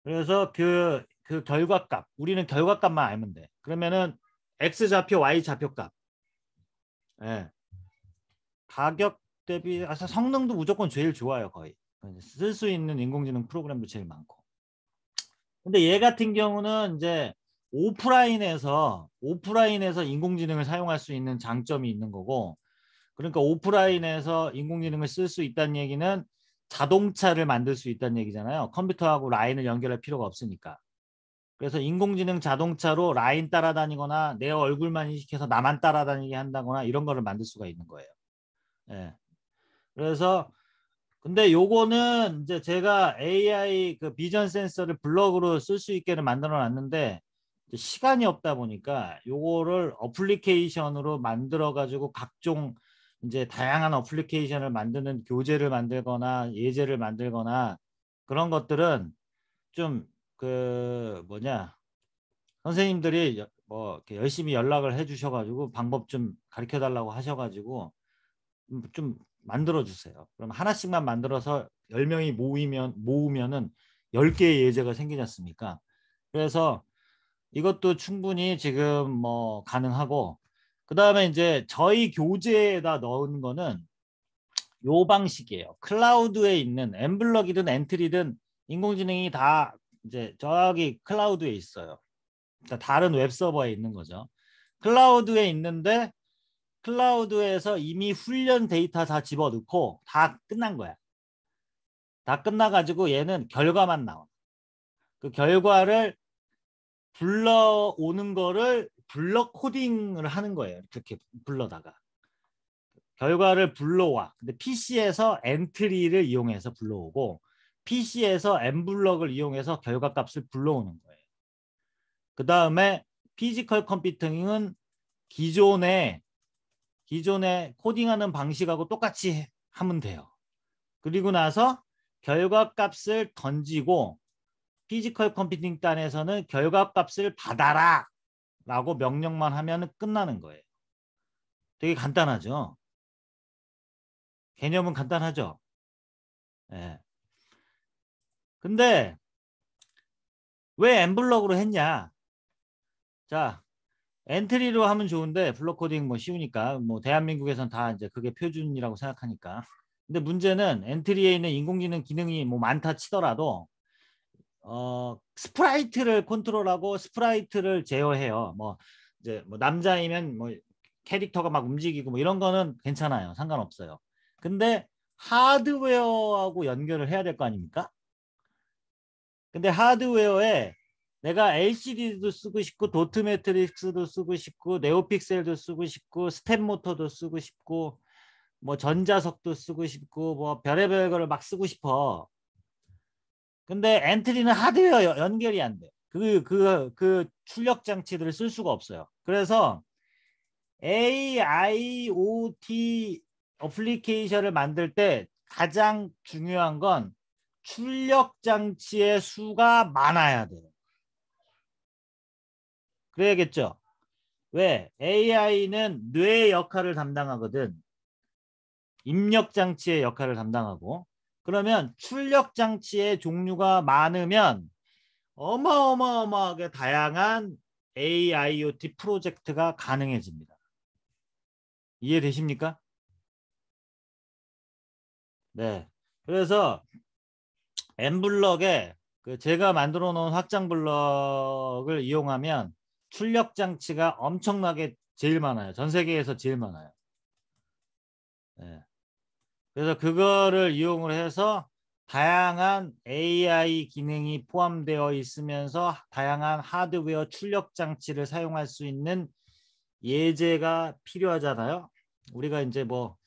그래서 그 결과값, 우리는 결과값만 알면 돼. 그러면은 X좌표, Y좌표값. 예. 가격 대비 성능도 무조건 제일 좋아요. 거의. 쓸 수 있는 인공지능 프로그램도 제일 많고. 근데 얘 같은 경우는 이제 오프라인에서 인공지능을 사용할 수 있는 장점이 있는 거고, 그러니까 오프라인에서 인공지능을 쓸 수 있다는 얘기는 자동차를 만들 수 있다는 얘기잖아요. 컴퓨터하고 라인을 연결할 필요가 없으니까. 그래서 인공지능 자동차로 라인 따라다니거나 내 얼굴만 인식해서 나만 따라다니게 한다거나 이런 거를 만들 수가 있는 거예요. 예. 그래서 근데 요거는 이제 제가 AI 그 비전 센서를 블럭으로 쓸 수 있게는 만들어 놨는데 시간이 없다 보니까 요거를 어플리케이션으로 만들어 가지고 각종 이제 다양한 어플리케이션을 만드는 교재를 만들거나 예제를 만들거나 그런 것들은 좀 그 뭐냐 선생님들이 뭐 이렇게 열심히 연락을 해 주셔 가지고 방법 좀 가르쳐 달라고 하셔 가지고 좀 만들어 주세요. 그럼 하나씩만 만들어서 10명이 모으면은 10개의 예제가 생기지 않습니까? 그래서 이것도 충분히 지금 뭐 가능하고 그다음에 이제 저희 교재에다 넣은 거는 요 방식이에요. 클라우드에 있는 엠블럭이든 엔트리든 인공지능이 다 이제 저기 클라우드에 있어요. 그러니까 다른 웹 서버에 있는 거죠. 클라우드에 있는데 클라우드에서 이미 훈련 데이터 다 집어넣고 다 끝난 거야. 다 끝나가지고 얘는 결과만 나와. 그 결과를 불러오는 거를 블럭 코딩을 하는 거예요. 이렇게 불러다가. 결과를 불러와. 근데 PC에서 엔트리를 이용해서 불러오고 PC에서 엠블럭을 이용해서 결과값을 불러오는 거예요. 그 다음에 피지컬 컴퓨팅은 기존에 코딩하는 방식하고 똑같이 하면 돼요. 그리고 나서 결과값을 던지고 피지컬 컴퓨팅 단에서는 결과값을 받아라 라고 명령만 하면 끝나는 거예요. 되게 간단하죠. 개념은 간단하죠. 예. 근데 왜 엠블럭으로 했냐? 자, 엔트리로 하면 좋은데 블록 코딩 뭐 쉬우니까 뭐 대한민국에선 다 이제 그게 표준이라고 생각하니까. 근데 문제는 엔트리에 있는 인공지능 기능이 뭐 많다 치더라도 스프라이트를 컨트롤하고 스프라이트를 제어해요. 뭐 이제 뭐 남자이면 뭐 캐릭터가 막 움직이고 뭐 이런 거는 괜찮아요. 상관없어요. 근데 하드웨어하고 연결을 해야 될 거 아닙니까? 근데 하드웨어에 내가 LCD도 쓰고 싶고 도트 매트릭스도 쓰고 싶고 네오픽셀도 쓰고 싶고 스텝 모터도 쓰고 싶고 뭐 전자석도 쓰고 싶고 뭐 별의별 거를 막 쓰고 싶어. 근데 엔트리는 하드웨어 연결이 안 돼. 그 출력 장치들을 쓸 수가 없어요. 그래서 AIoT 어플리케이션을 만들 때 가장 중요한 건 출력 장치의 수가 많아야 돼요. 그래야겠죠? 왜? AI는 뇌 역할을 담당하거든. 입력 장치의 역할을 담당하고. 그러면 출력 장치의 종류가 많으면 어마어마하게 다양한 AIoT 프로젝트가 가능해집니다. 이해되십니까? 네. 그래서 M블럭에 제가 만들어 놓은 확장 블럭을 이용하면 출력 장치가 엄청나게 제일 많아요. 전 세계에서 제일 많아요. 네. 그래서 그거를 이용을 해서 다양한 AI 기능이 포함되어 있으면서 다양한 하드웨어 출력 장치를 사용할 수 있는 예제가 필요하잖아요. 우리가 이제 뭐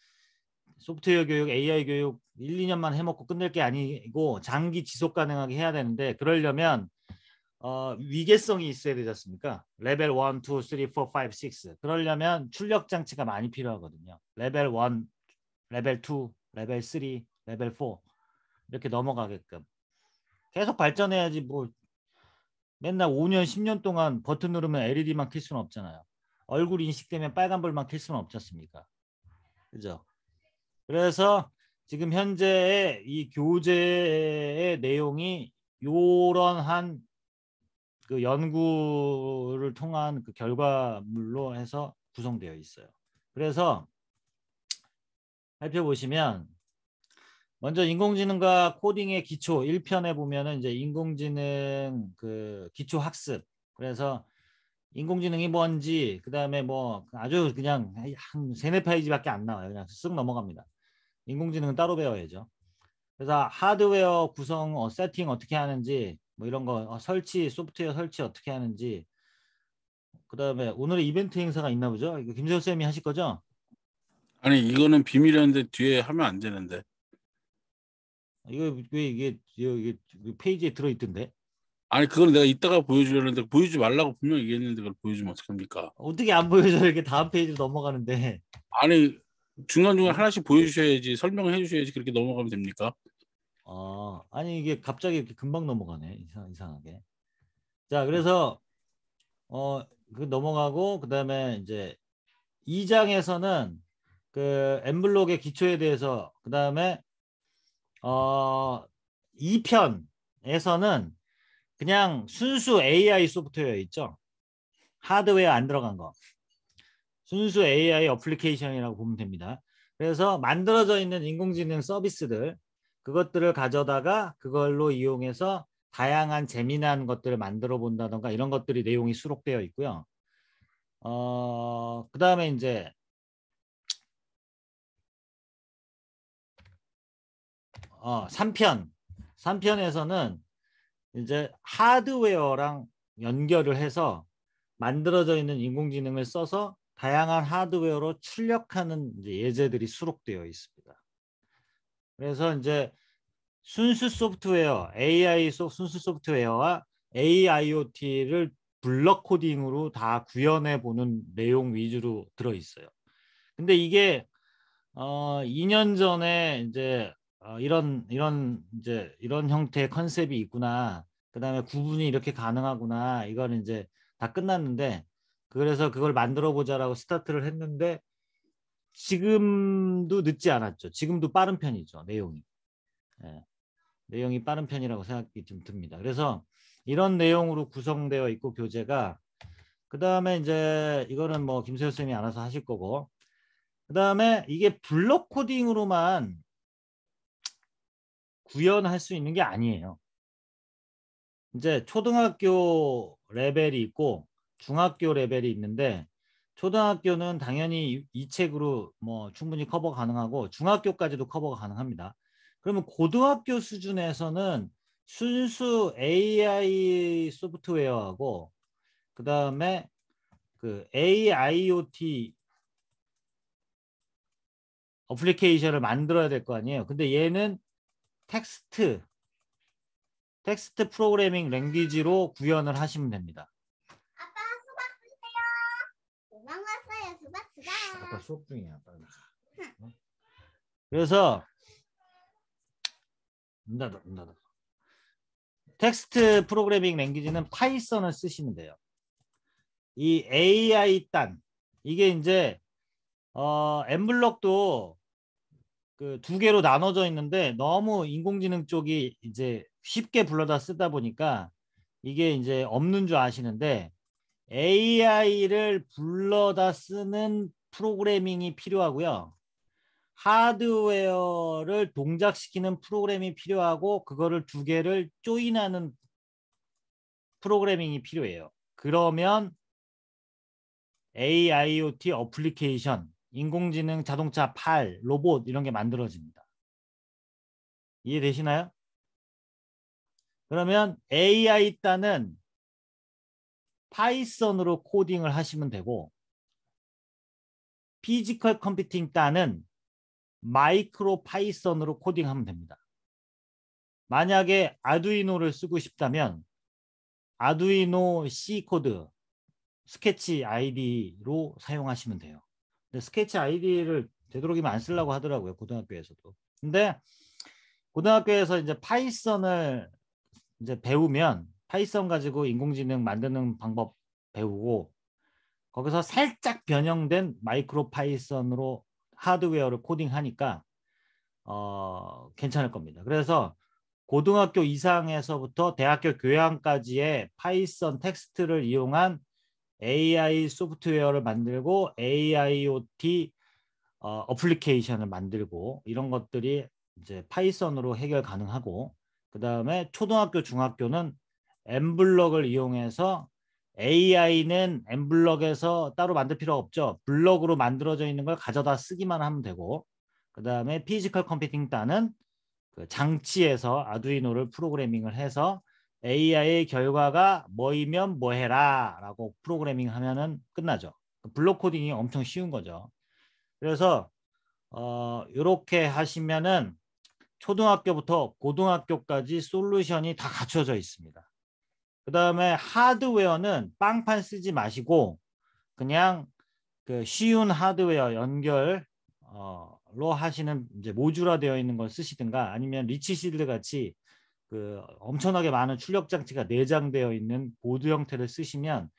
소프트웨어 교육, AI 교육 1, 2년만 해먹고 끝낼 게 아니고 장기 지속 가능하게 해야 되는데 그러려면 위계성이 있어야 되지 않습니까? 레벨 1, 2, 3, 4, 5, 6 그러려면 출력 장치가 많이 필요하거든요. 레벨 1, 레벨 2, 레벨 3, 레벨 4 이렇게 넘어가게끔 계속 발전해야지 뭐 맨날 5년, 10년 동안 버튼 누르면 LED만 킬 수는 없잖아요. 얼굴 인식되면 빨간불만 킬 수는 없지 않습니까? 그죠? 그래서 지금 현재의 이 교재의 내용이 요런한 그 연구를 통한 그 결과물로 해서 구성되어 있어요. 그래서 살펴보시면 먼저 인공지능과 코딩의 기초 1편에 보면은 이제 인공지능 그 기초 학습. 그래서 인공지능이 뭔지 그다음에 뭐 아주 그냥 한 3-4페이지밖에 안 나와요. 그냥 쓱 넘어갑니다. 인공지능은 따로 배워야죠. 그래서 하드웨어 구성 세팅 어떻게 하는지 뭐 이런 거 설치 소프트웨어 설치 어떻게 하는지 그다음에 오늘의 이벤트 행사가 있나 보죠. 이거 김세호 쌤이 하실 거죠? 아니 이거는 비밀이었는데 뒤에 하면 안 되는데. 이거 왜 이게 페이지에 들어있던데? 아니 그건 내가 이따가 보여주려는데 보여주지 말라고 분명히 얘기했는데 그걸 보여주면 어떡합니까? 어떻게 안 보여줘요? 이렇게 다음 페이지로 넘어가는데. 아니 중간중간 네? 하나씩 보여주셔야지 설명해 주셔야지 그렇게 넘어가면 됩니까? 아니 이게 갑자기 이렇게 금방 넘어가네. 이상하게. 자, 그래서 그 넘어가고 그다음에 이제 2장에서는 그 엠블록의 기초에 대해서 그다음에 2편에서는 그냥 순수 AI 소프트웨어 있죠. 하드웨어 안 들어간 거. 순수 AI 어플리케이션이라고 보면 됩니다. 그래서 만들어져 있는 인공지능 서비스들 그것들을 가져다가 그걸로 이용해서 다양한 재미난 것들을 만들어 본다던가 이런 것들이 내용이 수록되어 있고요. 그 다음에 이제 3편에서는 이제 하드웨어랑 연결을 해서 만들어져 있는 인공지능을 써서 다양한 하드웨어로 출력하는 이제 예제들이 수록되어 있습니다. 그래서 이제 순수 소프트웨어, 순수 소프트웨어와 AIoT를 블럭 코딩으로 다 구현해 보는 내용 위주로 들어 있어요. 근데 이게 2년 전에 이제 이런 형태의 컨셉이 있구나. 그다음에 구분이 이렇게 가능하구나. 이거는 이제 다 끝났는데 그래서 그걸 만들어 보자라고 스타트를 했는데 지금도 늦지 않았죠. 지금도 빠른 편이죠. 내용이. 예, 내용이 빠른 편이라고 생각이 좀 듭니다. 그래서 이런 내용으로 구성되어 있고 교재가 그다음에 이제 이거는 뭐 김세호 쌤이 알아서 하실 거고 그다음에 이게 블록 코딩으로만 구현할 수 있는 게 아니에요. 이제 초등학교 레벨이 있고 중학교 레벨이 있는데 초등학교는 당연히 이 책으로 뭐 충분히 커버 가능하고 중학교까지도 커버가 가능합니다. 그러면 고등학교 수준에서는 순수 AI 소프트웨어하고 그 다음에 그 AIoT 어플리케이션을 만들어야 될 거 아니에요. 근데 얘는 텍스트 프로그래밍 랭귀지로 구현을 하시면 됩니다. 아빠 수박 주세요. 도망 왔어요. 수박. 아빠 수업 중이야. 빨리. 어? 그래서 문 닫아. 텍스트 프로그래밍 랭귀지는 파이썬을 쓰시면 돼요. 이 AI 딴 이게 이제 엠블럭도 그 두 개로 나눠져 있는데 너무 인공지능 쪽이 이제 쉽게 불러다 쓰다 보니까 이게 이제 없는 줄 아시는데 AI를 불러다 쓰는 프로그래밍이 필요하고요. 하드웨어를 동작시키는 프로그램이 필요하고 그거를 두 개를 조인하는 프로그래밍이 필요해요. 그러면 AIoT 어플리케이션, 인공지능, 자동차, 팔, 로봇 이런 게 만들어집니다. 이해되시나요? 그러면 AI 따는 파이썬으로 코딩을 하시면 되고 피지컬 컴퓨팅 따는 마이크로 파이썬으로 코딩하면 됩니다. 만약에 아두이노를 쓰고 싶다면 아두이노 C 코드, 스케치 아이디로 사용하시면 돼요. 근데 스케치 아이디를 되도록이면 안 쓰려고 하더라고요. 고등학교에서도. 근데 고등학교에서 이제 파이썬을 이제 배우면 파이썬 가지고 인공지능 만드는 방법 배우고 거기서 살짝 변형된 마이크로 파이썬으로 하드웨어를 코딩하니까 괜찮을 겁니다. 그래서 고등학교 이상에서부터 대학교 교양까지의 파이썬 텍스트를 이용한 AI 소프트웨어를 만들고 AIoT 어플리케이션을 만들고 이런 것들이 이제 파이썬으로 해결 가능하고 그 다음에 초등학교 중학교는 엠블럭을 이용해서 AI는 엠블럭에서 따로 만들 필요가 없죠. 블럭으로 만들어져 있는 걸 가져다 쓰기만 하면 되고 그 다음에 피지컬 컴퓨팅 따는 그 장치에서 아두이노를 프로그래밍을 해서 AI의 결과가 뭐이면 뭐해라 라고 프로그래밍 하면은 끝나죠. 블록 코딩이 엄청 쉬운 거죠. 그래서 이렇게 하시면은 초등학교부터 고등학교까지 솔루션이 다 갖춰져 있습니다. 그 다음에 하드웨어는 빵판 쓰지 마시고 그냥 그 쉬운 하드웨어 연결로 하시는 이제 모듈화 되어 있는 걸 쓰시든가 아니면 리치실드 같이 그 엄청나게 많은 출력 장치가 내장되어 있는 보드 형태를 쓰시면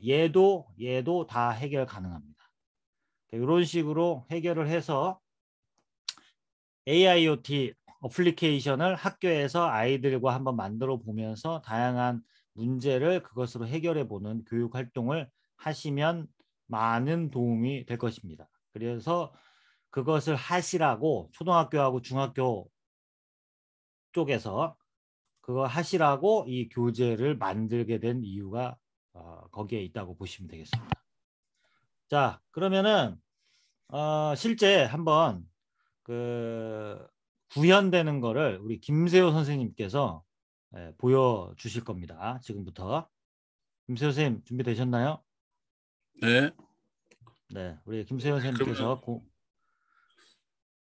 얘도 다 해결 가능합니다. 이런 식으로 해결을 해서 AIoT 어플리케이션을 학교에서 아이들과 한번 만들어 보면서 다양한 문제를 그것으로 해결해 보는 교육 활동을 하시면 많은 도움이 될 것입니다. 그래서 그것을 하시라고 초등학교하고 중학교 쪽에서 그거 하시라고 이 교재를 만들게 된 이유가 거기에 있다고 보시면 되겠습니다. 자, 그러면은 실제 한번 그 구현되는 거를 우리 김세호 선생님께서 보여주실 겁니다. 지금부터. 김세호 선생님 준비되셨나요? 네. 네, 우리 김세호 선생님께서